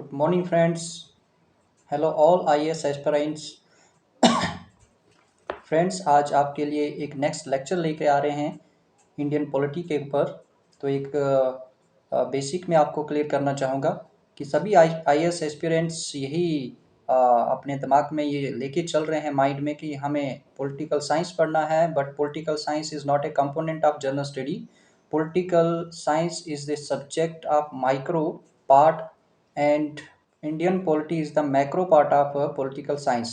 Good morning, friends. Hello, all IAS aspirants. Friends, आज आपके लिए एक नेक्स्ट लेक्चर लेके आ रहे हैं इंडियन पॉलिटी के ऊपर। तो एक बेसिक में आपको क्लियर करना चाहूँगा कि सभी आईएएस एस्पिरेंट्स यही अपने दिमाग में ये लेके चल रहे हैं माइंड में कि हमें पॉलिटिकल साइंस पढ़ना है, but political science is not A component of general study. Political science is the subject of micro part, and Indian polity is the macro part of political science.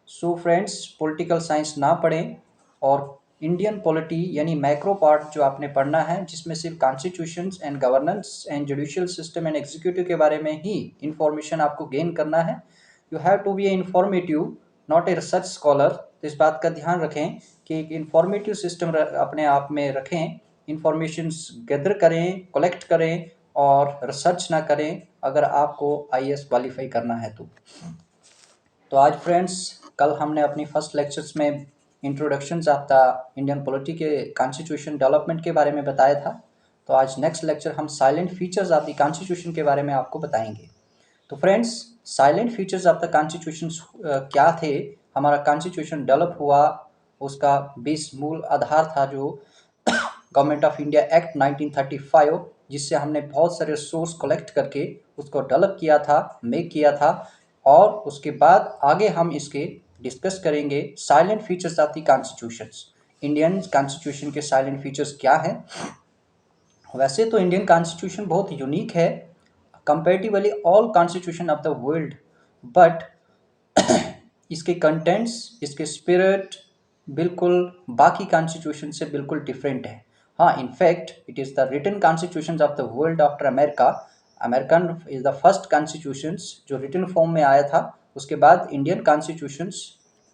So friends, political science ना पढ़ें और Indian polity यानी macro part जो आपने पढ़ना है, जिसमें सिर्फ constitutions and governance and judicial system and executive के बारे में ही इंफॉर्मेशन आपको गेन करना है. You have to be a informative, not a research scholar. तो इस बात का ध्यान रखें कि एक इंफॉर्मेटिव सिस्टम अपने आप में रखें, इंफॉर्मेशंस गैदर करें, कलेक्ट करें और रिसर्च ना करें अगर आपको आईएएस क्वालिफाई करना है तो आज फ्रेंड्स, कल हमने अपनी फर्स्ट लेक्चर्स में introductions of the Indian polity के कॉन्स्टिट्यूशन डेवलपमेंट के बारे में बताया था. तो आज नेक्स्ट लेक्चर हम silent features of the constitution के बारे में आपको बताएंगे. तो friends, silent features of the constitution क्या थे? हमारा कॉन्स्टिट्यूशन डेवलप हुआ, उसका बेस मूल आधार था जो गवर्नमेंट ऑफ इंडिया एक्ट 1935, जिससे हमने बहुत सारे सोर्स कलेक्ट करके उसको डेवलप किया था, मेक किया था. और उसके बाद आगे हम इसके डिस्कस करेंगे silent features of the constitutions. Indian constitution के साइलेंट फीचर्स क्या हैं? वैसे तो इंडियन कॉन्स्टिट्यूशन बहुत यूनिक है comparatively all constitution of the world, but इसके कंटेंट्स, इसके स्पिरिट बिल्कुल बाकी कॉन्स्टिट्यूशन से बिल्कुल डिफरेंट है. हाँ, in fact it is the written constitution of the world after America. American is the first constitutions जो रिटन फॉर्म में आया था. उसके बाद इंडियन कॉन्स्टिट्यूशंस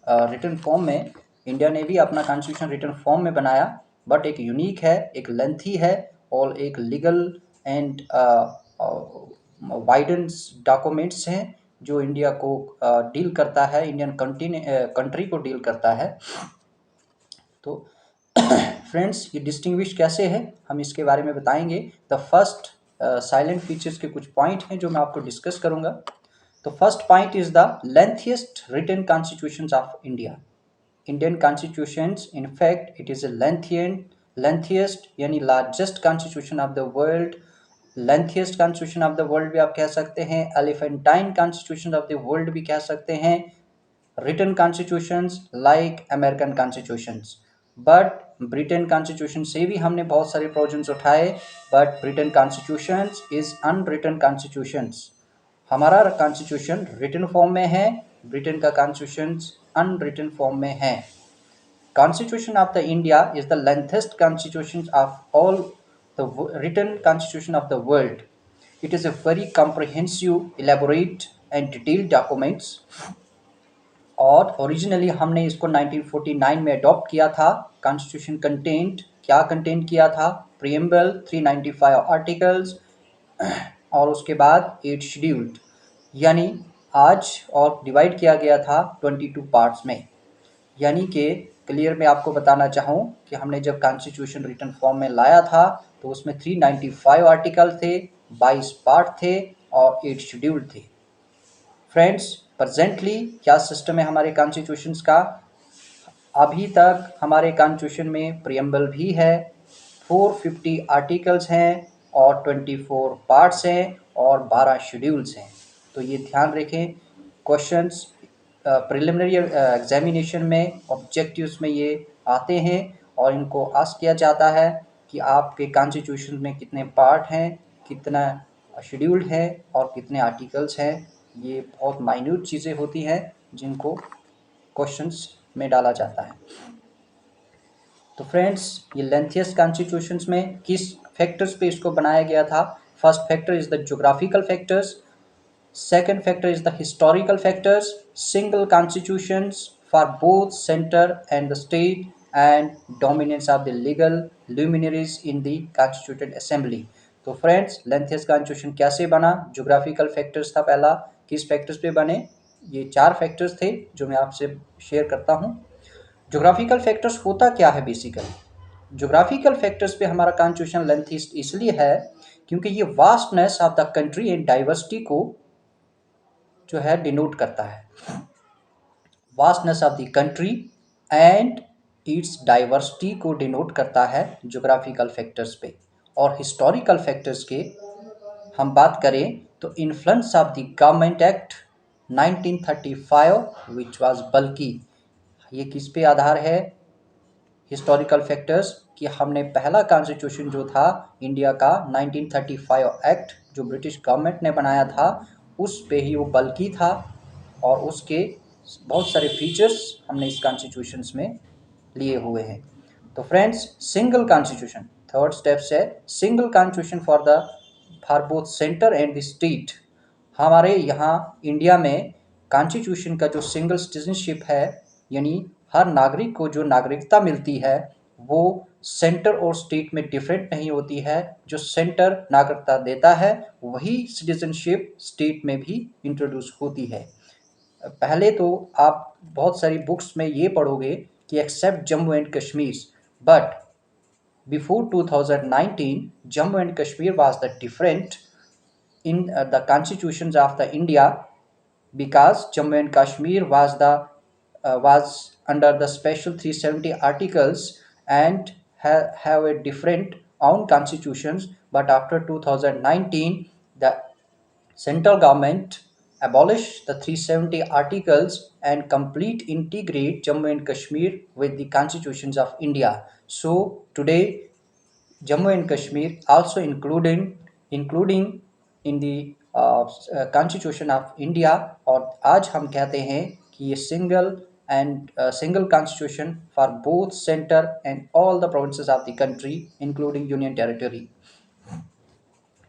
रिटन फॉर्म में, इंडिया ने भी अपना कॉन्स्टिट्यूशन रिटन फॉर्म में बनाया, बट एक यूनिक है, एक लेंथी है और एक लीगल एंड वाइडेंस डॉक्यूमेंट्स हैं जो इंडिया को डील करता है, इंडियन कंट्री को डील करता है. तो फ्रेंड्स, ये डिस्टिंग्विश कैसे है हम इसके बारे में बताएंगे. द फर्स्ट साइलेंट फीचर्स के कुछ पॉइंट हैं जो मैं आपको डिस्कस करूंगा. तो first point is the lengthiest written constitutions of India. Indian constitutions, in fact it is a lengthiest यानी largest constitution of the world. Lengthiest constitution of the world भी आप कह सकते हैं, elephantine constitution of the world भी कह सकते हैं, written constitutions like American constitutions. But Britain constitution से भी हमने बहुत सारे प्रोविजंस उठाए, but Britain constitutions is unwritten constitutions. हमारा कॉन्स्टिट्यूशन रिटन फॉर्म में है, ब्रिटेन का कॉन्स्टिट्यूशन अनरिटन फॉर्म में है. Constitution of the India is the lengthiest constitution of all the written constitution of the world. It is a very comprehensive, elaborate and detailed documents. और originally हमने इसको 1949 में adopt किया था. Constitution content क्या content किया था? प्रीएम्बल, 395 आर्टिकल्स और उसके बाद 8 शेड्यूल्ड, यानी आज और डिवाइड किया गया था 22 पार्ट्स में. यानी कि क्लियर में आपको बताना चाहूँ कि हमने जब कॉन्स्टिट्यूशन रिटन फॉर्म में लाया था तो उसमें 395 आर्टिकल थे, 22 पार्ट थे और 8 शेड्यूल थे. फ्रेंड्स, प्रेजेंटली क्या सिस्टम है हमारे कॉन्स्टिट्यूशंस का? अभी तक हमारे कॉन्स्टिट्यूशन में प्रीएम्बल भी है, 450 आर्टिकल्स हैं और 24 पार्ट्स हैं और 12 शेड्यूल्स हैं. तो ये ध्यान रखें, क्वेश्चंस प्रिलिमिनरी एग्जामिनेशन में, ऑब्जेक्टिव्स में ये आते हैं और इनको आस्क किया जाता है कि आपके कॉन्स्टिट्यूशन में कितने पार्ट हैं, कितना शेड्यूल्ड है और कितने आर्टिकल्स हैं. ये बहुत माइन्यूट चीज़ें होती हैं जिनको क्वेश्चंस में डाला जाता है. तो फ्रेंड्स, ये लेंथियस्ट कॉन्स्टिट्यूशंस में किस फैक्टर्स पे इसको बनाया गया था? First factor is the geographical factors. Second factor is the historical factors, single constitutions for both center and the state, and dominance of the legal luminaries in the constituted assembly. तो friends, लेंथियस constitution कैसे बना? Geographical factors था पहला. किस factors पे बने? ये 4 factors थे जो मैं आपसे शेयर करता हूँ. ज्योग्राफिकल फैक्टर्स होता क्या है बेसिकली? ज्योग्राफिकल फैक्टर्स पे हमारा कॉन्स्टिट्यूशन लेंथियस्ट इसलिए है क्योंकि ये vastness of the country and diversity को जो है डिनोट करता है, vastness of the country and it's diversity को डिनोट करता है ज्योग्राफिकल फैक्टर्स पे। और हिस्टोरिकल फैक्टर्स के हम बात करें तो influence of the government act 1935 which was बल्कि, ये किस पे आधार है, हिस्टोरिकल फैक्टर्स, कि हमने पहला कॉन्स्टिट्यूशन जो था इंडिया का 1935 एक्ट जो ब्रिटिश गवर्नमेंट ने बनाया था, उस पे ही वो बल्कि था और उसके बहुत सारे फीचर्स हमने इस कॉन्स्टिट्यूशंस में लिए हुए हैं। तो friends, single constitution, third steps है single constitution for both centre and the state. हमारे यहाँ इंडिया में कॉन्स्टिट्यूशन का जो सिंगल सिटीजनशिप है, यानी हर नागरिक को जो नागरिकता मिलती है वो सेंटर और स्टेट में डिफरेंट नहीं होती है। जो सेंटर नागरिकता देता है वही सिटीजनशिप स्टेट में भी इंट्रोड्यूस होती है। पहले तो आप बहुत सारी बुक्स में ये पढ़ोगे कि except Jammu and Kashmir, but before 2019 Jammu and Kashmir was the different in the constitutions of the India, because Jammu and Kashmir was under the special 370 articles and have a different own constitutions. But after 2019, the central government abolished the 370 articles and complete integrate Jammu and Kashmir with the constitutions of India. So today Jammu and Kashmir also including in the Constitution of India, और आज हम कहते हैं कि ये single constitution for both center and all the provinces of the country including union territory।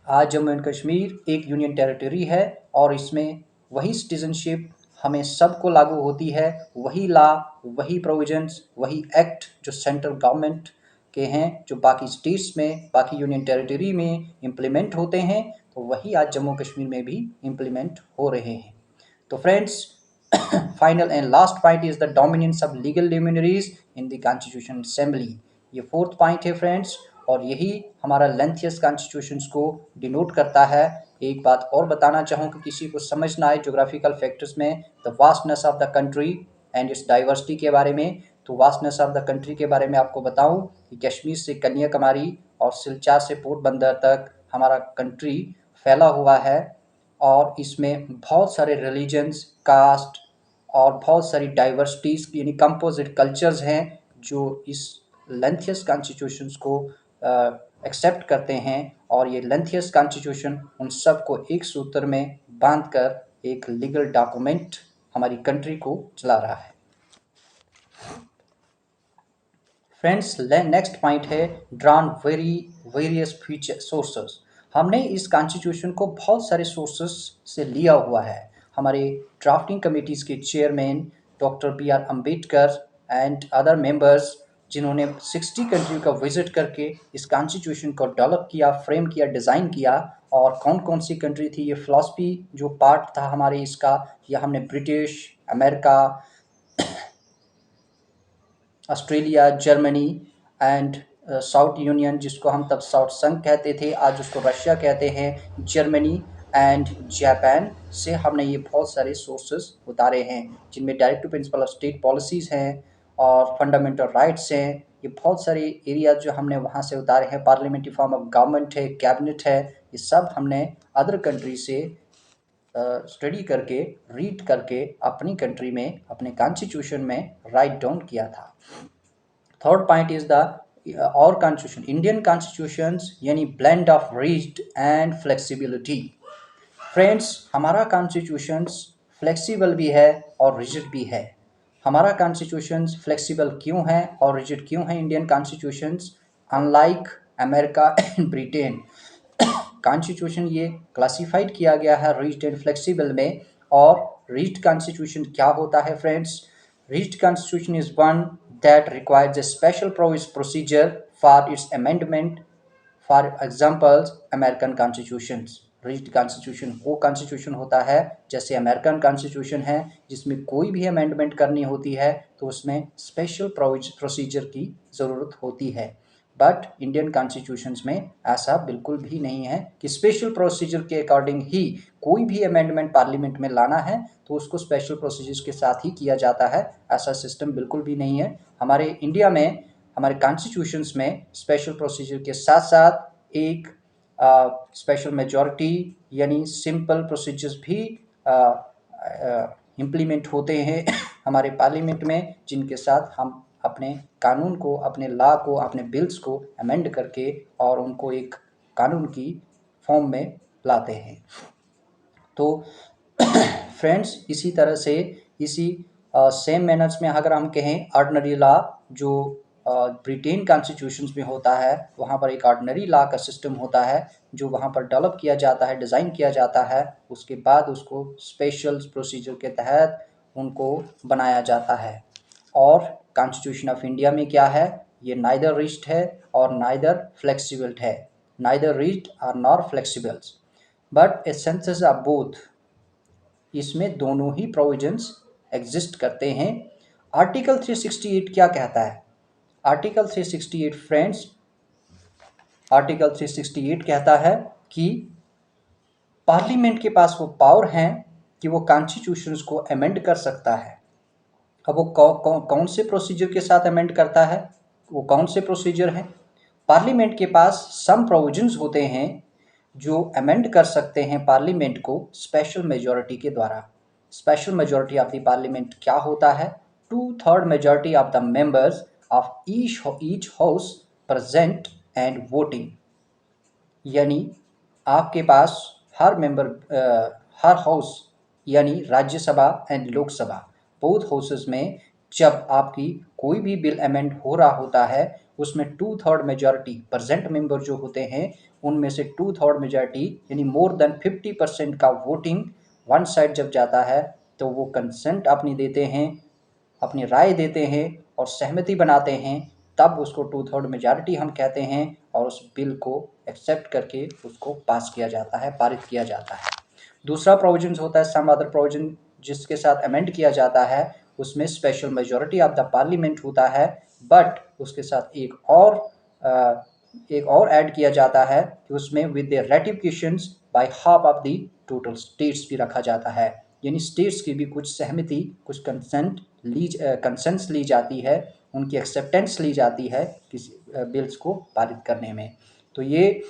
आज Jammu and Kashmir एक union territory है और इसमें वही सिटीजनशिप हमें सबको लागू होती है, वही लॉ, वही प्रोविजंस, वही एक्ट जो सेंट्रल गवर्नमेंट के हैं जो बाकी स्टेट्स में, बाकी यूनियन टेरिटरी में इम्प्लीमेंट होते हैं, तो वही आज जम्मू कश्मीर में भी इम्प्लीमेंट हो रहे हैं। तो friends, final and last point is the dominance of legal luminaries in the constitution assembly. ये फोर्थ पॉइंट है फ्रेंड्स, और यही हमारा लेंथियस कॉन्स्टिट्यूशंस को डिनोट करता है। एक बात और बताना चाहूँ कि किसी को समझ ना आए ज्योग्राफिकल फैक्टर्स में, the vastness of the country and it's diversity के बारे में, तो वास्टनेस ऑफ द कंट्री के बारे में आपको बताऊं कि कश्मीर से कन्याकुमारी और सिलचार से पोरबंदर तक हमारा कंट्री फैला हुआ है और इसमें बहुत सारे रिलीजन्स, कास्ट और बहुत सारी डाइवर्सिटीज़ यानी कंपोजिट कल्चर्स हैं जो इस लेंथियस कॉन्स्टिट्यूशंस को एक्सेप्ट करते हैं। और ये लेंथियस कॉन्स्टिट्यूशन उन सब को एक सूत्र में बांधकर एक लीगल डॉक्यूमेंट हमारी कंट्री को चला रहा है। फ्रेंड्स, नेक्स्ट पॉइंट है ड्रॉन वेरियस फ्यूचर सोर्सेस। हमने इस कॉन्स्टिट्यूशन को बहुत सारे सोर्सेस से लिया हुआ है। हमारे ड्राफ्टिंग कमेटीज़ के chairman doctor BR Ambedkar and other members, जिन्होंने 60 कंट्री का विजिट करके इस कॉन्स्टिट्यूशन को डेवलप किया, फ्रेम किया, डिज़ाइन किया। और कौन कौन सी कंट्री थी, ये फिलॉसफी जो पार्ट था हमारे इसका, या हमने British, America, Australia, Germany and south union, जिसको हम तब साउथ संघ कहते थे, आज उसको रशिया कहते हैं, जर्मनी एंड जापान से हमने ये बहुत सारे सोर्सेस उतारे हैं, जिनमें direct to principle of state policies हैं और फंडामेंटल राइट्स हैं। ये बहुत सारे एरिया जो हमने वहाँ से उतारे हैं, पार्लियामेंट्री फॉर्म ऑफ गवर्नमेंट है, कैबिनेट है, ये सब हमने अदर कंट्री से स्टडी करके, रीड करके अपनी कंट्री में, अपने कॉन्स्टिट्यूशन में राइट डाउन किया था। थर्ड पॉइंट इज द और कॉन्स्टिट्यूशन, इंडियन कॉन्स्टिट्यूशंस यानी blend of rigid and flexibility. Friends, हमारा कॉन्स्टिट्यूशंस फ्लेक्सिबल भी है और रिजिड भी है। हमारा कॉन्स्टिट्यूशंस फ्लेक्सिबल क्यों है और रिजिड क्यों है Indian constitutions, unlike America and Britain. Constitution ये क्लासिफाइड किया गया है रिजिड एंड फ्लेक्सिबल में। और रिजिड कॉन्स्टिट्यूशन क्या होता है friends? Rigid constitution is one that requires a special procedure for its amendment. For examples, American constitutions. Rigid constitution वो constitution होता है जैसे अमेरिकन कॉन्स्टिट्यूशन है, जिसमें कोई भी अमेंडमेंट करनी होती है तो उसमें स्पेशल प्रोसीजर की ज़रूरत होती है। बट इंडियन कॉन्स्टिट्यूशंस में ऐसा बिल्कुल भी नहीं है कि स्पेशल प्रोसीजर के अकॉर्डिंग ही कोई भी अमेंडमेंट पार्लियामेंट में लाना है तो उसको स्पेशल प्रोसीजर्स के साथ ही किया जाता है। ऐसा सिस्टम बिल्कुल भी नहीं है। हमारे इंडिया में हमारे कॉन्स्टिट्यूशंस में स्पेशल प्रोसीजर के साथ साथ एक स्पेशल मेजॉरिटी यानी सिंपल प्रोसीजर्स भी इम्प्लीमेंट होते हैं हमारे पार्लियामेंट में, जिनके साथ हम अपने कानून को, अपने लॉ को, अपने बिल्स को अमेंड करके और उनको एक कानून की फॉर्म में लाते हैं। तो फ्रेंड्स, इसी तरह से इसी सेम मैनर्स में अगर हम कहें ऑर्डिनरी लॉ जो ब्रिटेन कॉन्स्टिट्यूशंस में होता है, वहाँ पर एक ऑर्डिनरी लॉ का सिस्टम होता है जो वहाँ पर डेवलप किया जाता है, डिज़ाइन किया जाता है, उसके बाद उसको स्पेशल प्रोसीजर के तहत उनको बनाया जाता है। और कॉन्स्टिट्यूशन ऑफ इंडिया में क्या है, ये नाइदर रिजिड है और नाइदर फ्लेक्सिबल है, नाइदर रिजिड और nor flexibles but a senses of both. इसमें दोनों ही प्रोविजंस एग्जिस्ट करते हैं। आर्टिकल 368 क्या कहता है? आर्टिकल 368 फ्रेंड्स, आर्टिकल 368 कहता है कि पार्लियामेंट के पास वो पावर है कि वो कॉन्स्टिट्यूशंस को अमेंड कर सकता है। अब वो कौन से प्रोसीजर के साथ अमेंड करता है? वो कौन से प्रोसीजर हैं? पार्लियामेंट के पास सम प्रोविजंस होते हैं जो अमेंड कर सकते हैं पार्लियामेंट को स्पेशल मेजॉरिटी के द्वारा। Special majority of the parliament क्या होता है? 2/3 majority of the members of each house present and voting. यानी आपके पास हर मेंबर, हर हाउस यानी Rajya Sabha and Lok Sabha, both houses में जब आपकी कोई भी बिल अमेंड हो रहा होता है, उसमें 2/3 मेजॉरिटी प्रेजेंट मेंबर जो होते हैं उनमें से 2/3 मेजॉरिटी यानी मोर देन 50% का वोटिंग वन साइड जब जाता है तो वो कंसेंट अपनी देते हैं, अपनी राय देते हैं और सहमति बनाते हैं, तब उसको 2/3 मेजॉरिटी हम कहते हैं और उस बिल को एक्सेप्ट करके उसको पास किया जाता है, पारित किया जाता है। दूसरा प्रोविजन होता है सम अदर प्रोविजन, जिसके साथ अमेंड किया जाता है, उसमें special majority of the parliament होता है, बट उसके साथ एक और ऐड किया जाता है कि उसमें with the ratifications by half of the total states भी रखा जाता है। यानी स्टेट्स की भी कुछ सहमति, कुछ कंसेंट्स ली जाती है, उनकी एक्सेप्टेंस ली जाती है किसी बिल्स को पारित करने में। तो ये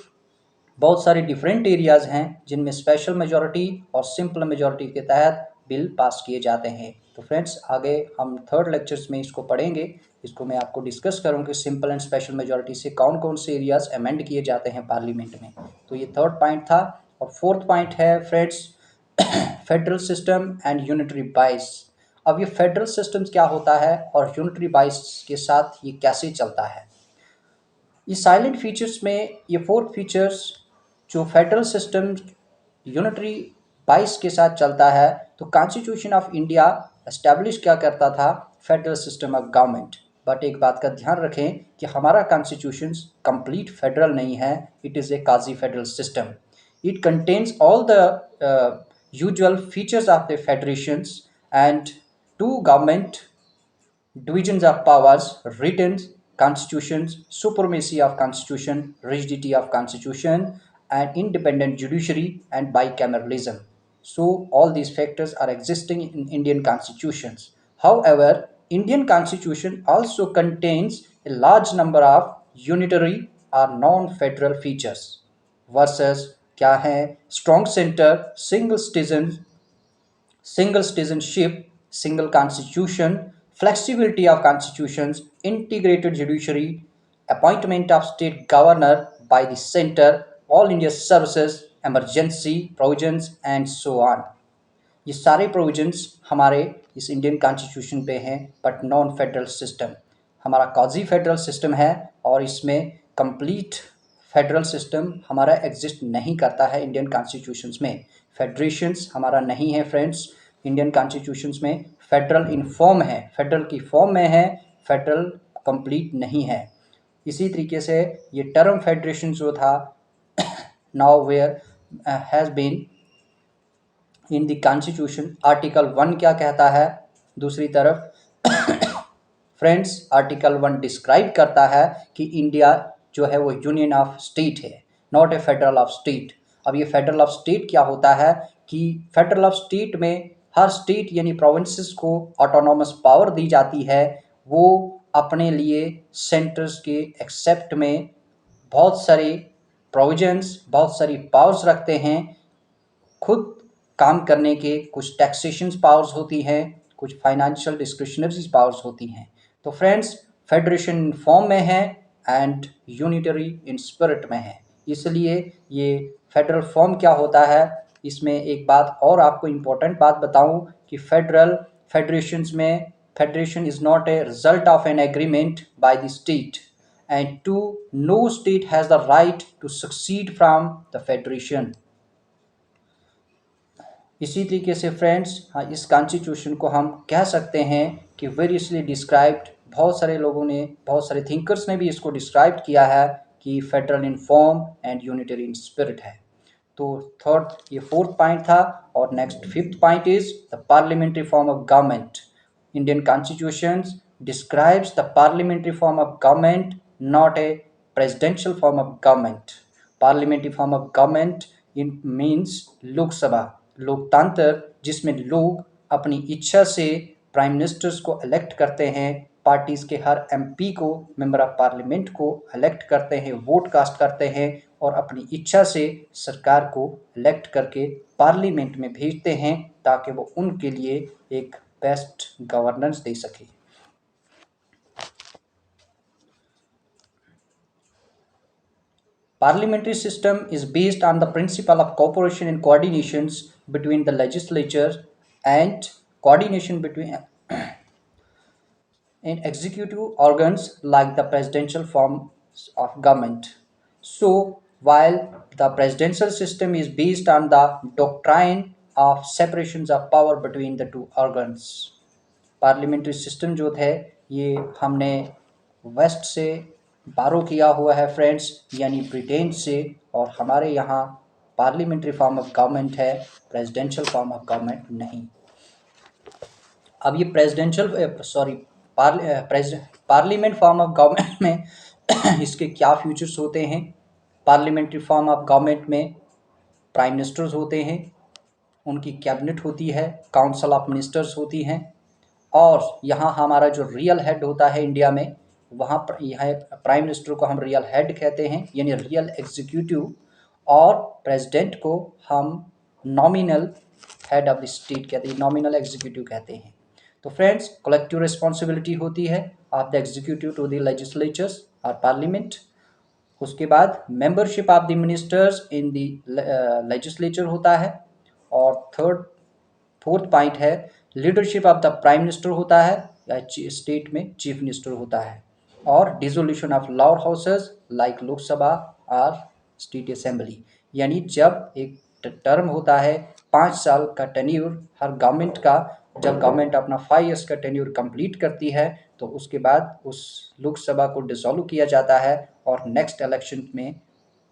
बहुत सारे डिफरेंट एरियाज़ हैं जिनमें स्पेशल मेजॉरिटी और सिंपल मेजॉरिटी के तहत बिल पास किए जाते हैं। तो फ्रेंड्स, आगे हम थर्ड लेक्चर्स में इसको पढ़ेंगे। इसको मैं आपको डिस्कस करूँ कि सिंपल एंड स्पेशल मेजॉरिटी से कौन कौन से एरियाज़ अमेंड किए जाते हैं पार्लियामेंट में। तो ये थर्ड पॉइंट था। और फोर्थ पॉइंट है friends, federal system and unitary बाइस। अब ये फेडरल सिस्टम क्या होता है और यूनिटरी बाइस के साथ ये कैसे चलता है? ये साइलेंट फीचर्स में ये फोर्थ फीचर्स जो फेडरल सिस्टम यूनिटरी बाइस के साथ चलता है, तो कॉन्स्टिट्यूशन ऑफ इंडिया एस्टैब्लिश क्या करता था? Federal system of government. But एक बात का ध्यान रखें कि हमारा कॉन्स्टिट्यूशन कंप्लीट फेडरल नहीं है, it is a quasi federal system. It contains all the usual features of the federations and two government divisions of powers, written constitutions, supremacy of constitution, rigidity of constitution, and independent judiciary and bicameralism. So all these factors are existing in Indian constitutions. However, Indian constitution also contains a large number of unitary or non-federal features versus क्या है? Strong center, single citizenship, single constitution, flexibility of constitutions, integrated judiciary, appointment of state governor by the center, all India services, emergency provisions and so on. ये सारे provisions हमारे इस Indian constitution पे हैं, but non federal system हमारा quasi federal system है और इसमें कंप्लीट फेडरल सिस्टम हमारा एग्जिस्ट नहीं करता है इंडियन कॉन्स्टिट्यूशंस में। फेडरेशंस हमारा नहीं है फ्रेंड्स इंडियन कॉन्स्टिट्यूशंस में। फेडरल इन फॉर्म है, फेडरल की फॉर्म में है, फेडरल कंप्लीट नहीं है। इसी तरीके से ये टर्म फेडरेशन जो था nowhere has been in the constitution. Article 1 क्या कहता है? दूसरी तरफ फ्रेंड्स, आर्टिकल 1 डिस्क्राइब करता है कि इंडिया जो है वो यूनियन ऑफ स्टेट है, not a federal of state. अब ये फेडरल ऑफ स्टेट क्या होता है कि फेडरल ऑफ स्टेट में हर स्टेट यानी प्रोविंसेस को ऑटोनॉमस पावर दी जाती है, वो अपने लिए सेंटर्स के एक्सेप्ट में बहुत सारे प्रोविजंस, बहुत सारी पावर्स रखते हैं खुद काम करने के। कुछ टैक्सेशन पावर्स होती हैं, कुछ फाइनेंशियल डिस्क्रिशनरी पावर्स होती हैं। तो फ्रेंड्स, फेडरेशन फॉर्म में है एंड यूनिटरी इन स्पिरिट में है, इसलिए ये फेडरल फॉर्म क्या होता है, इसमें एक बात और आपको इम्पोर्टेंट बात बताऊं कि फेडरेशंस में federation is not a result of an agreement by the state and to no state has the right to succeed from the federation. इसी तरीके से फ्रेंड्स, हाँ, इस कॉन्स्टिट्यूशन को हम कह सकते हैं कि वेरियसली डिस्क्राइब्ड, बहुत सारे लोगों ने, बहुत सारे थिंकर्स ने भी इसको डिस्क्राइब किया है कि federal in form and unitary in spirit है। तो थर्ड, ये फोर्थ पॉइंट था। और next fifth point is the parliamentary form of government. Indian constitution describes the parliamentary form of government, not a presidential form of government. Parliamentary form of government in means Lok Sabha, लोकतंत्र, जिसमें लोग अपनी इच्छा से prime ministers को elect करते हैं, parties के हर एमपी को, मेंबर ऑफ पार्लियामेंट को इलेक्ट करते हैं, वोट कास्ट करते हैं और अपनी इच्छा से सरकार को इलेक्ट करके पार्लियामेंट में भेजते हैं ताकि वो उनके लिए एक बेस्ट गवर्नेंस दे सके। Parliamentary system is based on the principle of cooperation and coordinations between the legislature and coordination between in executive organs like the presidential forms of government. So, while the presidential system is based on the doctrine of separations of power between the two organs, parliamentary system जो है ये हमने waste से बारो किया हुआ है friends, यानी ब्रिटेन से, और हमारे यहाँ पार्लियामेंट्री फॉर्म ऑफ गवर्नमेंट है, प्रेसिडेंशियल फॉर्म ऑफ गवर्नमेंट नहीं। अब ये पार्लियामेंट फॉर्म ऑफ गवर्नमेंट में इसके क्या फीचर्स होते हैं। पार्लियामेंट्री फॉर्म ऑफ गवर्नमेंट में प्राइम मिनिस्टर्स होते हैं, उनकी कैबिनेट होती है, काउंसिल ऑफ मिनिस्टर्स होती हैं, और यहाँ हमारा जो रियल हेड होता है इंडिया में, वहाँ पर यह प्राइम मिनिस्टर को हम रियल हेड कहते हैं, यानी रियल एग्जीक्यूटिव, और प्रेसिडेंट को हम nominal head of the state कहते हैं, नॉमिनल एग्जीक्यूटिव कहते हैं। तो फ्रेंड्स, कलेक्टिव रिस्पॉन्सिबिलिटी होती है of the executive to the legislatures और पार्लियामेंट। उसके बाद membership of the ministers in the legislature होता है। और फोर्थ पॉइंट है leadership of the prime minister होता है, या स्टेट में चीफ मिनिस्टर होता है। और dissolution of lower houses like Lok Sabha और स्टेट असेंबली, यानी जब एक टर्म होता है 5 साल का टेन्यूर हर गवर्नमेंट का, जब गवर्नमेंट अपना 5 ईयर्स का टेन्यूर कंप्लीट करती है तो उसके बाद उस लोकसभा को डिसॉल्व किया जाता है और नेक्स्ट इलेक्शन में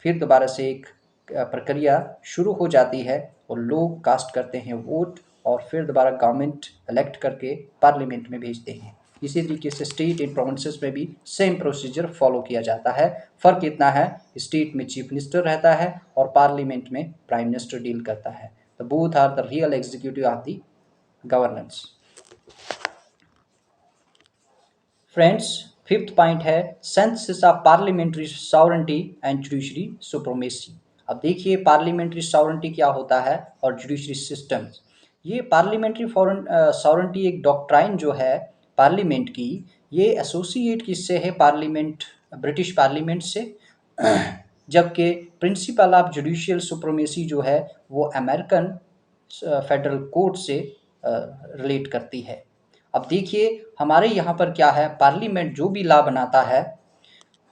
फिर दोबारा से एक प्रक्रिया शुरू हो जाती है और लोग कास्ट करते हैं वोट और फिर दोबारा गवर्नमेंट इलेक्ट करके पार्लियामेंट में भेजते हैं। इसी तरीके से स्टेट इन प्रोविंसेस में भी सेम प्रोसीजर फॉलो किया जाता है। फ़र्क इतना है, स्टेट में चीफ मिनिस्टर रहता है और पार्लियामेंट में प्राइम मिनिस्टर डील करता है। तो both are the real executive of the governance. Friends, fifth point है senses of parliamentary sovereignty and judiciary supremacy. अब देखिए पार्लियामेंट्री सॉवरेंटी क्या होता है और जुडिशरी सिस्टम। ये पार्लियामेंट्री सॉवरेंटी एक डॉक्ट्राइन जो है पार्लियामेंट की, ये एसोसिएट किससे है, पार्लियामेंट, ब्रिटिश पार्लियामेंट से, जबकि प्रिंसिपल ऑफ जुडिशियल सुप्रीमेसी जो है वो अमेरिकन फेडरल कोर्ट से रिलेट करती है। अब देखिए हमारे यहाँ पर क्या है, पार्लियामेंट जो भी लॉ बनाता है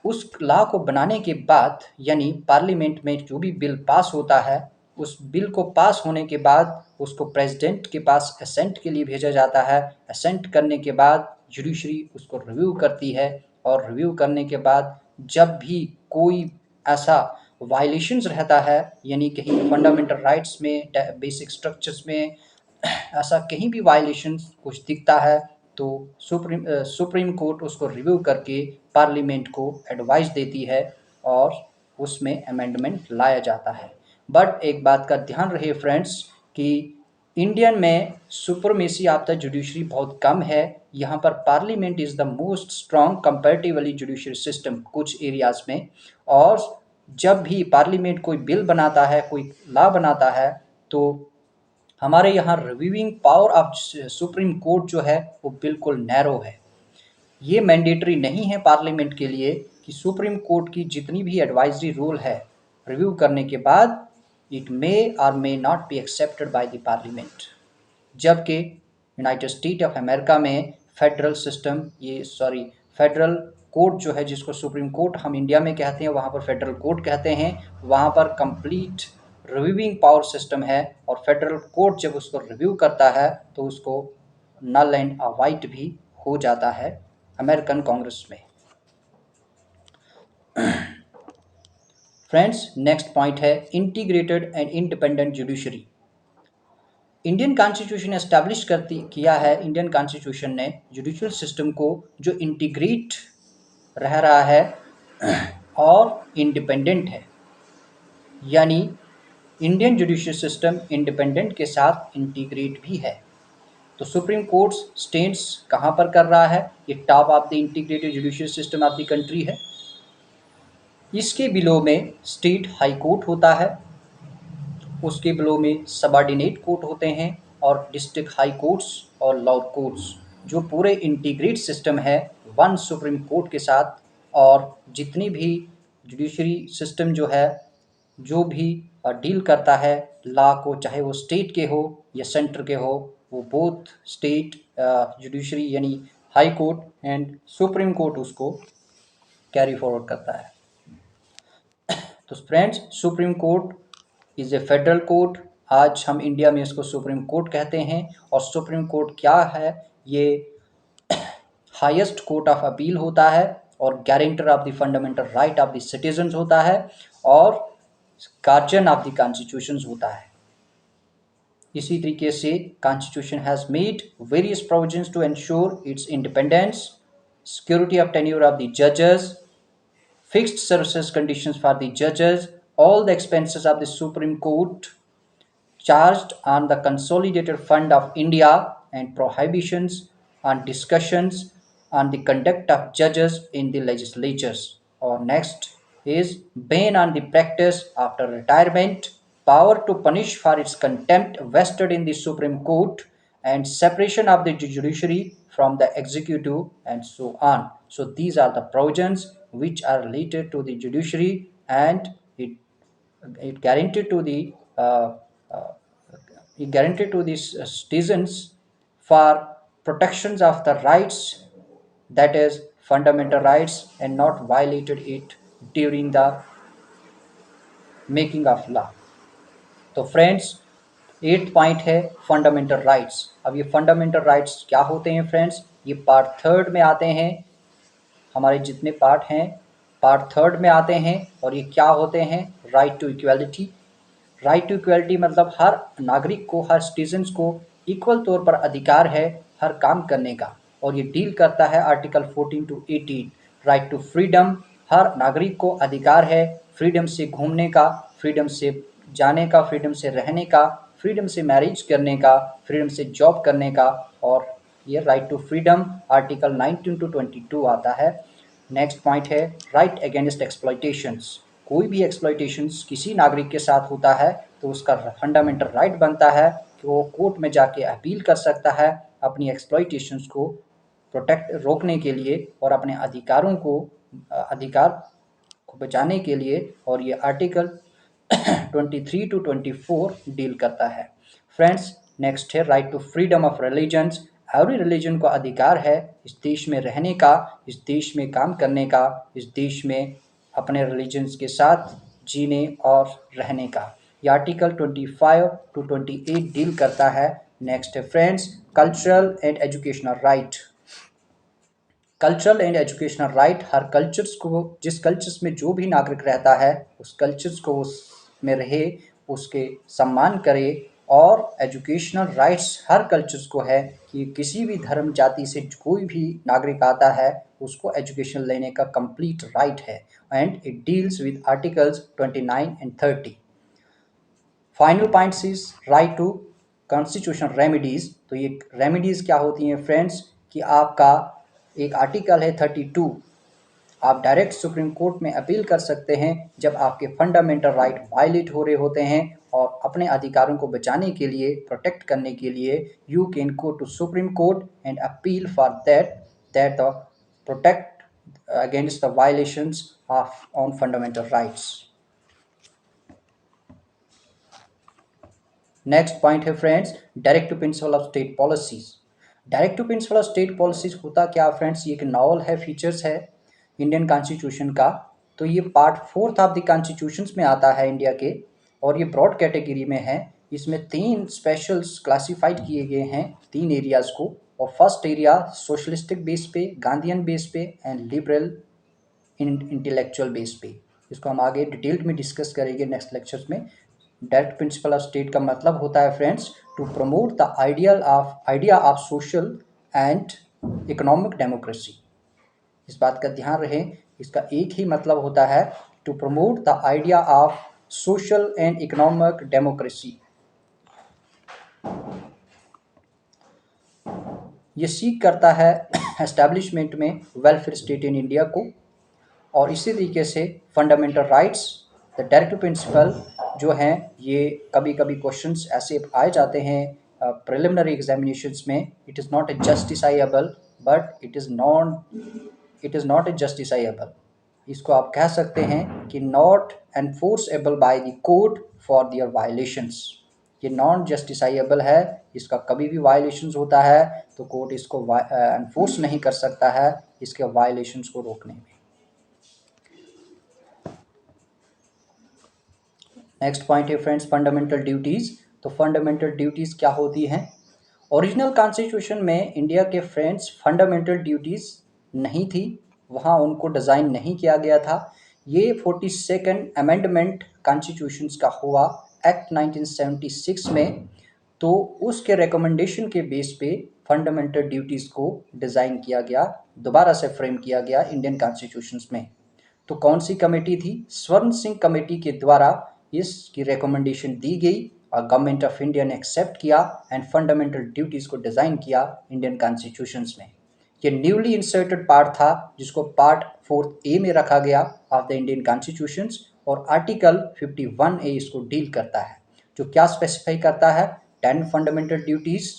उस लॉ को बनाने के बाद, यानी पार्लियामेंट में जो भी बिल पास होता है उस बिल को पास होने के बाद उसको प्रेसिडेंट के पास असेंट के लिए भेजा जाता है। असेंट करने के बाद जुडिशरी उसको रिव्यू करती है और रिव्यू करने के बाद जब भी कोई ऐसा वायलेशंस रहता है, यानी कहीं फंडामेंटल राइट्स में, बेसिक स्ट्रक्चर्स में ऐसा कहीं भी वायलेशंस कुछ दिखता है तो सुप्रीम कोर्ट उसको रिव्यू करके पार्लियामेंट को एडवाइस देती है और उसमें अमेंडमेंट लाया जाता है। बट एक बात का ध्यान रहे फ्रेंड्स कि इंडियन में सुपरमेसी ऑफ द जुडिशरी बहुत कम है। यहाँ पर parliament is the most strong comparatively judiciary system कुछ एरियाज में। और जब भी पार्लियामेंट कोई बिल बनाता है, कोई लॉ बनाता है, तो हमारे यहाँ reviewing power of supreme court जो है वो बिल्कुल नैरो है। ये मैंडेटरी नहीं है पार्लियामेंट के लिए कि सुप्रीम कोर्ट की जितनी भी एडवाइजरी रूल है रिव्यू करने के बाद इट मे और may not be accepted by the parliament. जबकि यूनाइटेड स्टेट ऑफ अमेरिका में फेडरल सिस्टम फेडरल कोर्ट जो है, जिसको सुप्रीम कोर्ट हम इंडिया में कहते हैं, वहाँ पर फेडरल कोर्ट कहते हैं। वहाँ पर कंप्लीट रिव्यूइंग पावर सिस्टम है और फेडरल कोर्ट जब उसको रिव्यू करता है तो उसको नल एंड अवॉइड भी हो जाता है अमेरिकन कांग्रेस में। फ्रेंड्स, नेक्स्ट पॉइंट है integrated and independent judiciary. Indian constitution establish किया है, इंडियन कॉन्स्टिट्यूशन ने जुडिशियल सिस्टम को जो इंटीग्रेट रह रहा है और इंडिपेंडेंट है, यानी इंडियन जुडिशियल सिस्टम इंडिपेंडेंट के साथ इंटीग्रेट भी है। तो सुप्रीम कोर्ट स्टैंड्स कहाँ पर कर रहा है? ये top of the integrated judicial system of the country है। इसके बिलो में स्टेट हाई कोर्ट होता है, उसके बिलो में सबऑर्डिनेट कोर्ट होते हैं और डिस्ट्रिक्ट हाई कोर्ट्स और लोअर कोर्ट्स, जो पूरे इंटीग्रेट सिस्टम है वन सुप्रीम कोर्ट के साथ। और जितनी भी जुडिशरी सिस्टम जो है, जो भी डील करता है लॉ को, चाहे वो स्टेट के हो या सेंटर के हो, वो बोथ स्टेट जुडिशरी यानी high court and supreme court उसको कैरी फॉरवर्ड करता है। तो friends, supreme court is a federal court. आज हम इंडिया में इसको सुप्रीम कोर्ट कहते हैं। और सुप्रीम कोर्ट क्या है? ये हाईएस्ट कोर्ट ऑफ अपील होता है और guarantor of the fundamental right of the citizens होता है और गार्जियन ऑफ द कॉन्स्टिट्यूशन होता है। इसी तरीके से constitution has made various provisions to ensure its independence, security of tenure of the जजेस, fixed services conditions for the judges, all the expenses of the Supreme Court charged on the Consolidated Fund of India, and prohibitions on discussions on the conduct of judges in the legislatures. Or next is ban on the practice after retirement, power to punish for its contempt vested in the Supreme Court, and separation of the judiciary from the executive, and so on. So these are the provisions which are related to the judiciary, and it guaranteed to the uh, uh, citizens for protections of the rights, that is fundamental rights, and not violated it during the making of law. तो friends, 8th point है fundamental rights. अब ये fundamental rights क्या होते हैं friends? ये part 3rd में आते हैं। हमारे जितने पार्ट हैं पार्ट 3rd में आते हैं। और ये क्या होते हैं? Right to equality. Right to equality मतलब हर नागरिक को, हर सिटीजन्स को इक्वल तौर पर अधिकार है हर काम करने का। और ये डील करता है article 14 to 18। Right to freedom, हर नागरिक को अधिकार है फ्रीडम से घूमने का, फ्रीडम से जाने का, फ्रीडम से रहने का, फ्रीडम से मैरिज करने का, फ्रीडम से जॉब करने का। और ये right to freedom article 19 to 22 आता है। नेक्स्ट पॉइंट है राइट अगेंस्ट एक्सप्लॉयटेशंस। कोई भी एक्सप्लॉयटेशंस किसी नागरिक के साथ होता है तो उसका फंडामेंटल राइट बनता है कि वो कोर्ट में जाके अपील कर सकता है अपनी एक्सप्लॉयटेशंस को रोकने के लिए और अपने अधिकार को बचाने के लिए। और ये आर्टिकल 23 to 24 डील करता है। फ्रेंड्स, नेक्स्ट है right to freedom of religions. Every religion को अधिकार है इस देश में रहने का, इस देश में काम करने का, इस देश में अपने रिलीजन्स के साथ जीने और रहने का। ये आर्टिकल 25 to 28 डील करता है। नेक्स्ट है friends cultural and educational right. Cultural and educational right, her cultures को, जिस कल्चर्स में जो भी नागरिक रहता है उस कल्चर्स को उसमें रहे, उसके सम्मान करे और एजुकेशनल राइट्स हर कल्चर्स को है कि किसी भी धर्म जाति से कोई भी नागरिक आता है उसको एजुकेशन लेने का कंप्लीट राइट है, and it deals with articles 29 and 30। Final points is right to constitutional remedies. तो ये रेमेडीज क्या होती हैं फ्रेंड्स, कि आपका एक आर्टिकल है 32, आप डायरेक्ट सुप्रीम कोर्ट में अपील कर सकते हैं जब आपके फंडामेंटल राइट वायलेट हो रहे होते हैं, और अपने अधिकारों को बचाने के लिए, प्रोटेक्ट करने के लिए you can go to Supreme Court and appeal for that the protect against the violations of on fundamental rights. Next point है friends, direct to principle of state policies. Direct to principle of state policies होता क्या friends, ये एक novel है, features है Indian constitution का। तो ये पार्ट 4 ऑफ द कॉन्स्टिट्यूशन में आता है इंडिया के, और ये ब्रॉड कैटेगरी में है। इसमें 3 स्पेशल्स क्लासिफाइड किए गए हैं, 3 एरियाज को। और फर्स्ट एरिया सोशलिस्टिक बेस पे, गांधीयन बेस पे एंड लिबरल इंटेलेक्चुअल बेस पे। इसको हम आगे डिटेल्ड में डिस्कस करेंगे नेक्स्ट लेक्चर्स में। डायरेक्ट प्रिंसिपल ऑफ स्टेट का मतलब होता है friends, to promote the idea of social and economic democracy. इस बात का ध्यान रहे, इसका एक ही मतलब होता है, to promote the idea of social and economic democracy. ये सीख करता है एस्टैब्लिशमेंट में वेलफेयर स्टेट इन इंडिया को। और इसी तरीके से fundamental rights, the direct principle जो हैं, ये कभी कभी क्वेश्चंस ऐसे आए जाते हैं प्रिलिमिनरी एग्जामिनेशंस में, it is not a justiciable, but it is not a justiciable. इसको आप कह सकते हैं कि not enforceable by the court for their violations. ये नॉन जस्टिसाइएबल है, इसका कभी भी वायलेशंस होता है तो कोर्ट इसको एनफोर्स नहीं कर सकता है इसके वायलेशंस को रोकने में। नेक्स्ट पॉइंट है फ्रेंड्स, फंडामेंटल ड्यूटीज़। तो फंडामेंटल ड्यूटीज़ क्या होती हैं? ओरिजिनल कॉन्स्टिट्यूशन में इंडिया के फ्रेंड्स फंडामेंटल ड्यूटीज़ नहीं थी, वहाँ उनको डिज़ाइन नहीं किया गया था। ये 42nd अमेंडमेंट कॉन्स्टिट्यूशन का हुआ एक्ट 1976 में। तो उसके रिकमेंडेशन के बेस पे फंडामेंटल ड्यूटीज़ को डिज़ाइन किया गया, दोबारा से फ्रेम किया गया इंडियन कॉन्स्टिट्यूशन में। तो कौन सी कमेटी थी? स्वर्ण सिंह कमेटी के द्वारा इसकी रिकमेंडेशन दी गई और गवर्नमेंट ऑफ इंडिया ने एक्सेप्ट किया एंड फंडामेंटल ड्यूटीज़ को डिज़ाइन किया इंडियन कॉन्स्टिट्यूशन में। ये न्यूली इंसर्टेड पार्ट था जिसको पार्ट 4A में रखा गया ऑफ द इंडियन कॉन्स्टिट्यूशन, और आर्टिकल 51A इसको डील करता है, जो क्या स्पेसिफाई करता है, 10 फंडामेंटल ड्यूटीज़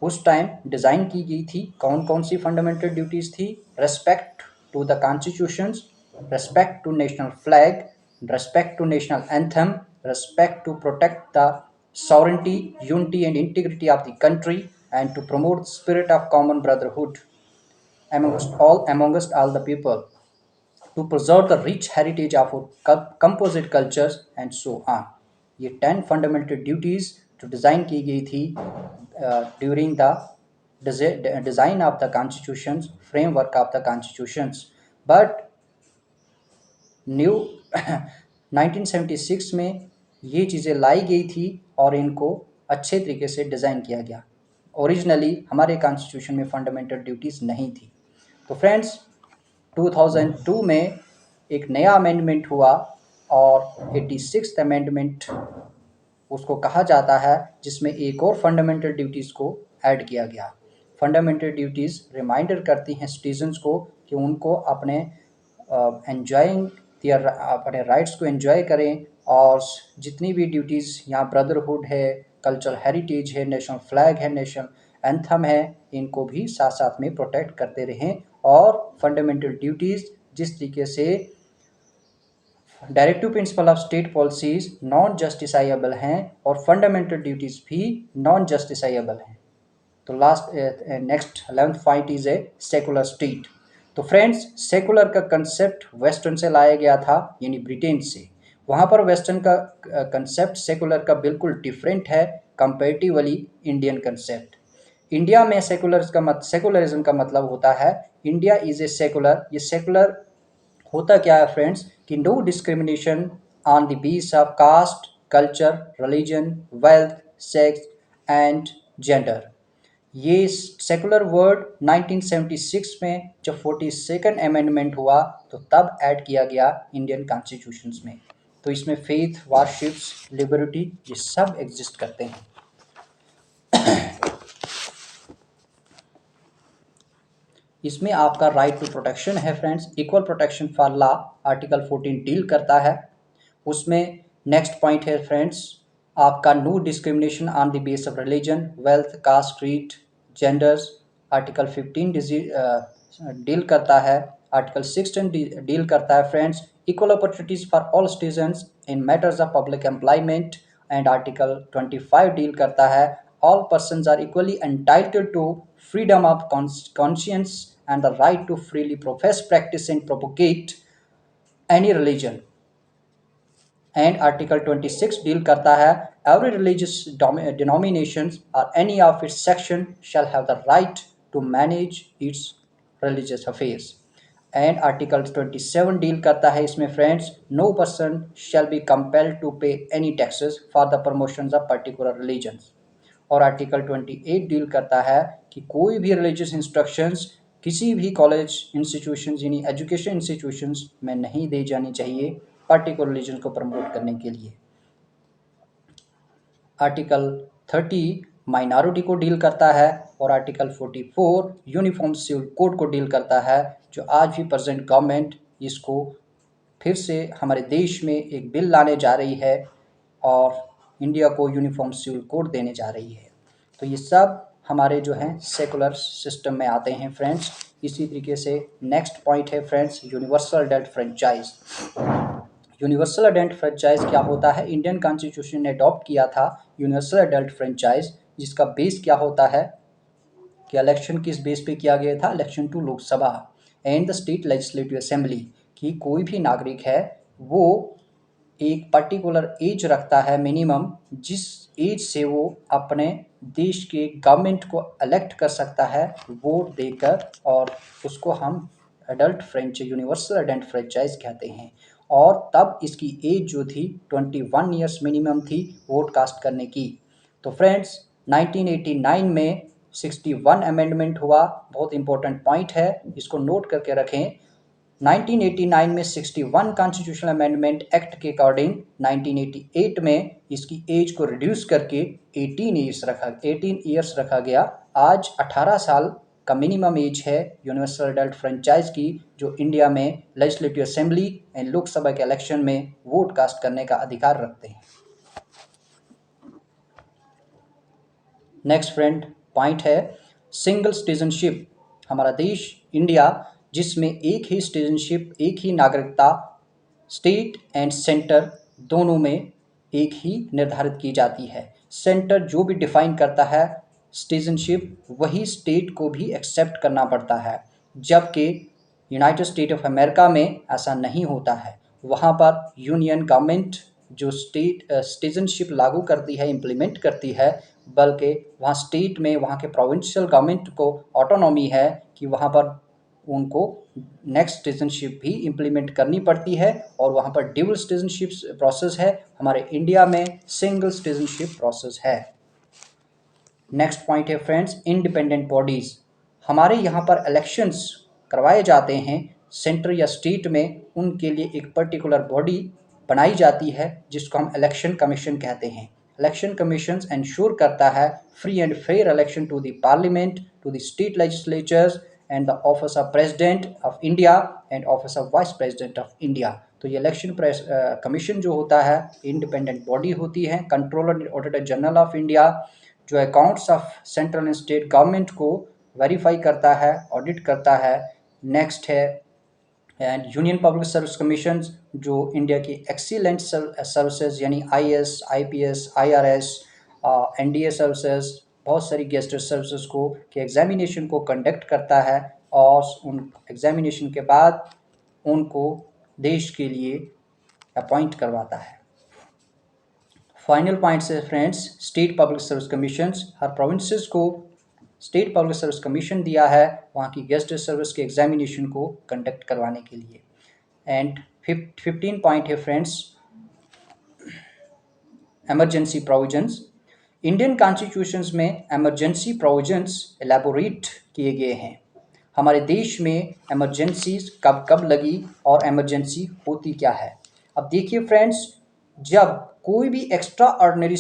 उस टाइम डिज़ाइन की गई थी। कौन कौन सी फंडामेंटल ड्यूटीज़ थी? Respect to the constitution, respect to national flag, respect to national anthem, respect to protect the sovereignty, unity and integrity of the country, and to promote the spirit of common brotherhood amongst all the people, to preserve the rich heritage of our composite cultures and so on। ये 10 fundamental duties जो design की गई थी during the design of the constitution, framework of the constitution. But new 1976 में ये चीज़ें लाई गई थी और इनको अच्छे तरीके से डिज़ाइन किया गया। ओरिजिनली हमारे कॉन्स्टिट्यूशन में फंडामेंटल ड्यूटीज़ नहीं थी। तो फ्रेंड्स 2002 में एक नया अमेंडमेंट हुआ और 86th अमेंडमेंट उसको कहा जाता है, जिसमें एक और फंडामेंटल ड्यूटीज़ को ऐड किया गया। फंडामेंटल ड्यूटीज़ रिमाइंडर करती हैं सिटीजन्स को कि उनको अपने एंजॉइंग अपने राइट्स को एंजॉय करें, और जितनी भी ड्यूटीज़ यहाँ ब्रदरहुड है, कल्चरल हेरिटेज है, नेशनल फ्लैग है, नेशनल एंथम है, इनको भी साथ साथ में प्रोटेक्ट करते रहें। और फंडामेंटल ड्यूटीज़ जिस तरीके से directive principle of state policies non justiciable हैं और फंडामेंटल ड्यूटीज़ भी नॉन जस्टिसाइएबल हैं। तो last next 11th point is a secular state. तो फ्रेंड्स सेकुलर का कंसेप्ट वेस्टर्न से लाया गया था, यानी ब्रिटेन से। वहाँ पर वेस्टर्न का कंसेप्ट सेकुलर का बिल्कुल डिफरेंट है कंपेरेटिवली इंडियन कंसेप्ट। इंडिया में सेकुलरिज्म का मतलब होता है इंडिया इज ए सेकुलर। ये सेकुलर होता क्या है फ्रेंड्स, कि no discrimination on the base of caste, culture, religion, wealth, sex and gender. ये सेकुलर वर्ड 1976 में जब 42nd अमेंडमेंट हुआ तो तब ऐड किया गया इंडियन कॉन्स्टिट्यूशंस में। तो इसमें फेथ, वारशिप्स, लिबर्टी ये सब एग्जिस्ट करते हैं। इसमें आपका राइट टू प्रोटेक्शन है friends. Equal protection for law article 14 deal करता है। उसमें नेक्स्ट पॉइंट है फ्रेंड्स आपका no discrimination on the base of religion, wealth, caste, creed, genders. Article 15 deal करता है। आर्टिकल 16 डील करता है friends equal opportunities for all citizens in matters of public employment. And article 25 deal करता है all persons are equally entitled to freedom of conscience and the right to freely profess, practice and propagate any religion। And article 26 deal करता है every religious denominations और any of its section shall have the right to manage its religious affairs. And article 27 deal करता है इसमें friends no person shall be compelled to pay any taxes for the promotion of particular religions. और article 28 deal करता है कि कोई भी religious instructions किसी भी कॉलेज इंस्टीट्यूशंस यानी एजुकेशन इंस्टीट्यूशंस में नहीं दी जानी चाहिए पर्टिकुलर रिलीजन को प्रमोट करने के लिए। आर्टिकल 30 माइनॉरिटी को डील करता है और आर्टिकल 44 यूनिफॉर्म सिविल कोड को डील करता है, जो आज भी प्रेजेंट गवर्नमेंट इसको फिर से हमारे देश में एक बिल लाने जा रही है और इंडिया को यूनिफॉर्म सिविल कोड देने जा रही है। तो ये सब हमारे जो हैं सेकुलर सिस्टम में आते हैं फ्रेंड्स। इसी तरीके से नेक्स्ट पॉइंट है friends universal adult franchise. Universal adult franchise क्या होता है? इंडियन कॉन्स्टिट्यूशन ने अडॉप्ट किया था यूनिवर्सल अडल्ट फ्रेंचाइज, जिसका बेस क्या होता है कि इलेक्शन किस बेस पे किया गया था? Election to Lok Sabha and the state legislative assembly. कि कोई भी नागरिक है वो एक पर्टिकुलर एज रखता है मिनिमम, जिस एज से वो अपने देश के गवर्नमेंट को इलेक्ट कर सकता है वोट देकर, और उसको हम adult French universal adult franchise कहते हैं। और तब इसकी एज जो थी 21 ईयर्स मिनिमम थी वोट कास्ट करने की। तो फ्रेंड्स 1989 में 61 अमेंडमेंट हुआ। बहुत इंपॉर्टेंट पॉइंट है, इसको नोट करके रखें। 1989 में 61 कॉन्स्टिट्यूशनल अमेंडमेंट एक्ट के अकॉर्डिंग 1988 में इसकी एज को रिड्यूस करके 18 ईयर्स रखा गया। आज 18 साल का मिनिमम एज है यूनिवर्सल अडल्ट फ्रेंचाइज की, जो इंडिया में लेजिस्लेटिव असेंबली एंड लोकसभा के इलेक्शन में वोट कास्ट करने का अधिकार रखते हैं। नेक्स्ट फ्रेंड पॉइंट है सिंगल सिटीजनशिप। हमारा देश इंडिया, जिसमें एक ही सिटीजनशिप, एक ही नागरिकता स्टेट एंड सेंटर दोनों में एक ही निर्धारित की जाती है। सेंटर जो भी डिफाइन करता है सिटीजनशिप, वही स्टेट को भी एक्सेप्ट करना पड़ता है, जबकि यूनाइटेड स्टेट ऑफ अमेरिका में ऐसा नहीं होता है। वहाँ पर यूनियन गवर्नमेंट जो स्टेट सिटीजनशिप लागू करती है, इम्प्लीमेंट करती है, बल्कि वहाँ स्टेट में वहाँ के प्रोविंशियल गवर्नमेंट को ऑटोनॉमी है कि वहाँ पर उनको नेक्स्ट सिटीजनशिप भी इम्प्लीमेंट करनी पड़ती है, और वहाँ पर ड्यूल सिटीजनशिप प्रोसेस है। हमारे इंडिया में सिंगल सिटीजनशिप प्रोसेस है। नेक्स्ट पॉइंट है फ्रेंड्स इंडिपेंडेंट बॉडीज़। हमारे यहाँ पर इलेक्शंस करवाए जाते हैं सेंटर या स्टेट में, उनके लिए एक पर्टिकुलर बॉडी बनाई जाती है जिसको हम इलेक्शन कमीशन कहते हैं। इलेक्शन कमीशन इंश्योर करता है free and fair election to the parliament, to the state legislatures and the office of president of India and office of vice president of India. तो ये इलेक्शन कमीशन जो होता है independent body होती है। Controller and auditor general of India जो accounts of central and state government को verify करता है, ऑडिट करता है। नेक्स्ट है and union public service commission, जो इंडिया की एक्सीलेंट सर्विसेज यानी IAS, IPS, IRS, NDA services, बहुत सारी गेस्टेड सर्विसेज को के एग्जामिनेशन को कंडक्ट करता है, और उन एग्जामिनेशन के बाद उनको देश के लिए अपॉइंट करवाता है। फाइनल पॉइंट से friends state public service commissions, हर प्रोविंसेस को स्टेट पब्लिक सर्विस कमीशन दिया है वहाँ की गेस्ट सर्विस के एग्जामिनेशन को कंडक्ट करवाने के लिए। एंड 15 पॉइंट है friends emergency provisions. Indian constitutions में एमरजेंसी प्रोविजंस एलैबोरेट किए गए हैं। हमारे देश में एमरजेंसी कब कब लगी और एमरजेंसी होती क्या है। अब देखिए फ्रेंड्स, जब कोई भी एक्स्ट्रा ऑर्डिनरी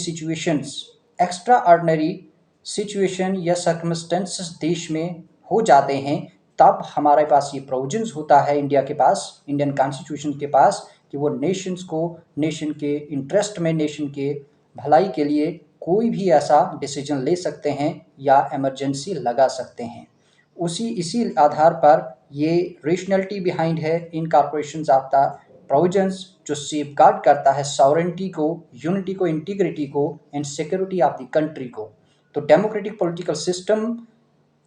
सिचुएशन या सर्कमस्टेंसेस देश में हो जाते हैं, तब हमारे पास ये प्रोविजंस होता है इंडिया के पास, इंडियन कॉन्स्टिट्यूशन के पास, कि वो नेशन के इंटरेस्ट में, नेशन के भलाई के लिए कोई भी ऐसा डिसीजन ले सकते हैं या इमरजेंसी लगा सकते हैं। इसी आधार पर ये रेशनैलिटी बिहाइंड है इन कॉर्पोरेशंस ऑफ द प्रोविजंस, जो सेफगार्ड करता है सॉवरेनिटी को, यूनिटी को, इंटीग्रिटी को and security of the country को। तो democratic political system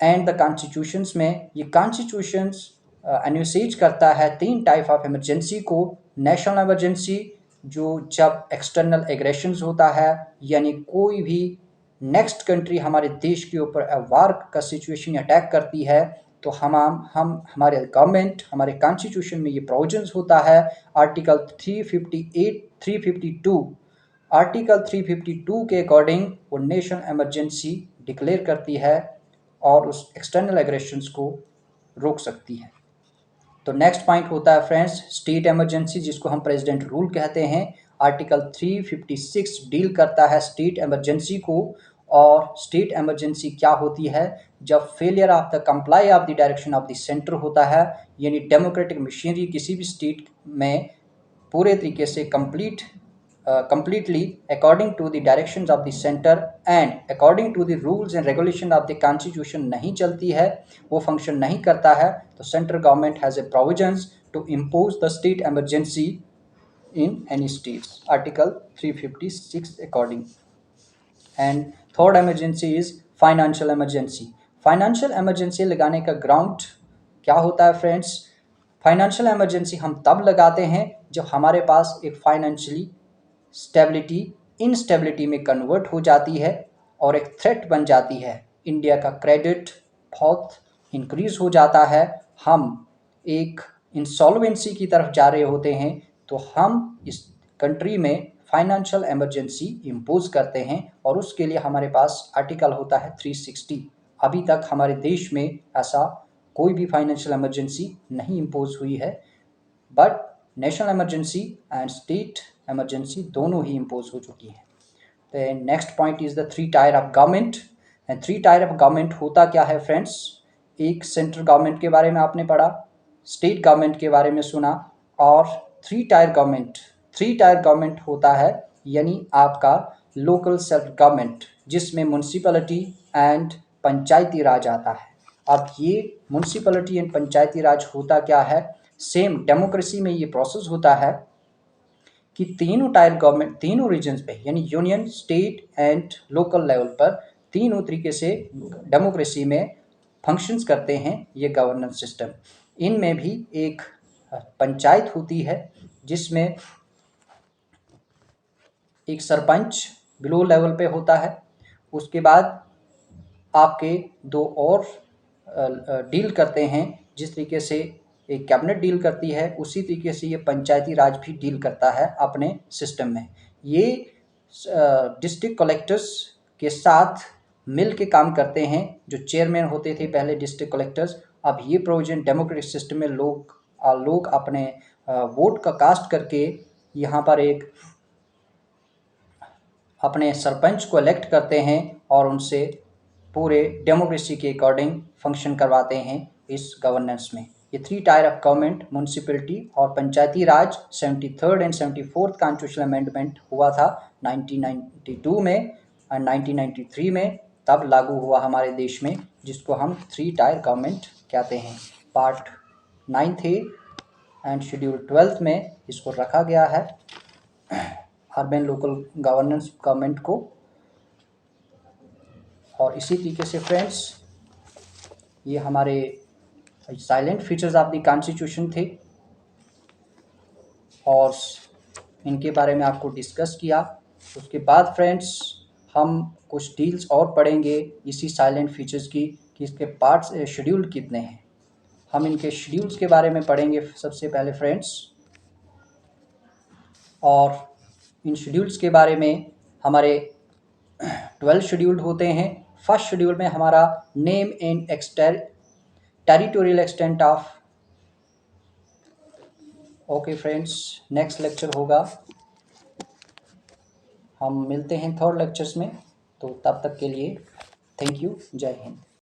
and the constitutions में ये कॉन्स्टिट्यूशंस एन्यूसेज करता है 3 टाइप ऑफ इमरजेंसी को। नेशनल इमरजेंसी, जो जब एक्सटर्नल एग्रेशंस होता है, यानी कोई भी नेक्स्ट कंट्री हमारे देश के ऊपर वार का सिचुएशन अटैक करती है, तो हम हमारे गवर्नमेंट, हमारे कॉन्स्टिट्यूशन में ये प्रोविजंस होता है। आर्टिकल 352 के अकॉर्डिंग वो नेशनल इमरजेंसी डिक्लेयर करती है और उस एक्सटर्नल एग्रेशंस को रोक सकती है। तो नेक्स्ट पॉइंट होता है फ्रेंड्स स्टेट इमरजेंसी, जिसको हम प्रेसिडेंट रूल कहते हैं। आर्टिकल 356 डील करता है स्टेट इमरजेंसी को। और स्टेट इमरजेंसी क्या होती है? जब failure of the comply of the direction of the centre होता है, यानी डेमोक्रेटिक मशीनरी किसी भी स्टेट में पूरे तरीके से completely according to the directions of the center and according to the rules and regulation of the constitution नहीं चलती है, वो फंक्शन नहीं करता है, तो central government has a provisions to impose the state emergency in any states, article 356 according. And third emergency is financial emergency. Financial emergency लगाने का ग्राउंड क्या होता है फ्रेंड्स? फाइनेंशियल इमरजेंसी हम तब लगाते हैं जब हमारे पास एक फाइनेंशियली स्टेबिलिटी इनस्टेबिलिटी में कन्वर्ट हो जाती है और एक थ्रेट बन जाती है। इंडिया का क्रेडिट बहुत इंक्रीज हो जाता है, हम एक इंसॉल्वेंसी की तरफ जा रहे होते हैं, तो हम इस कंट्री में फाइनेंशियल इमरजेंसी इम्पोज करते हैं और उसके लिए हमारे पास आर्टिकल होता है 360। अभी तक हमारे देश में ऐसा कोई भी फाइनेंशियल इमरजेंसी नहीं इम्पोज हुई है, but national emergency and state emergency दोनों ही इम्पोज हो चुकी हैं। तो next point is the 3 tyre of government. 3 tyre of government होता क्या है फ्रेंड्स? एक सेंट्रल गवर्नमेंट के बारे में आपने पढ़ा, स्टेट गवर्नमेंट के बारे में सुना, और 3 टायर गवर्नमेंट होता है यानी आपका लोकल सेल्फ गवर्नमेंट, जिसमें म्यूनसिपैलिटी एंड पंचायती राज आता है। अब ये म्यूनसिपैलिटी एंड पंचायती राज होता क्या है? सेम डेमोक्रेसी में ये प्रोसेस होता है कि तीनों टायर गवर्नमेंट तीनों रीजन्स पे, यानी union, state and local level पर तीनों तरीके से डेमोक्रेसी में फंक्शंस करते हैं ये गवर्नेंस सिस्टम। इनमें भी एक पंचायत होती है जिसमें एक सरपंच बिलो लेवल पे होता है। उसके बाद आपके 2 और डील करते हैं, जिस तरीके से एक कैबिनेट डील करती है, उसी तरीके से ये पंचायती राज भी डील करता है अपने सिस्टम में। ये डिस्ट्रिक्ट कलेक्टर्स के साथ मिल के काम करते हैं, जो चेयरमैन होते थे पहले डिस्ट्रिक्ट कलेक्टर्स। अब ये प्रोविजन डेमोक्रेटिक सिस्टम में लोग अपने वोट का कास्ट करके यहाँ पर एक अपने सरपंच को इलेक्ट करते हैं और उनसे पूरे डेमोक्रेसी के अकॉर्डिंग फंक्शन करवाते हैं इस गवर्नेंस में। ये 3 टायर ऑफ गवर्नमेंट, म्यूनसिपैलिटी और पंचायती राज 73rd and 74th constitutional amendment हुआ था 1992 में और 1993 में तब लागू हुआ हमारे देश में, जिसको हम 3 टायर गवर्नमेंट कहते हैं। Part 9th and schedule 12th में इसको रखा गया है, अर्बन लोकल गवर्नेंस गवर्नमेंट को। और इसी तरीके से फ्रेंड्स ये हमारे silent features of the constitution थे और इनके बारे में आपको डिस्कस किया। उसके बाद फ्रेंड्स हम कुछ डील्स और पढ़ेंगे इसी साइलेंट फीचर्स की, कि इसके पार्ट्स शेड्यूल कितने हैं। हम इनके शेड्यूल्स के बारे में पढ़ेंगे सबसे पहले फ्रेंड्स, और इन शेड्यूल्स के बारे में हमारे 12 शेड्यूल्ड होते हैं। फर्स्ट शेड्यूल में हमारा name and territorial extent of. Okay friends, next lecture होगा, हम मिलते हैं थर्ड लेक्चर्स में। तो तब तक के लिए थैंक यू, जय हिंद।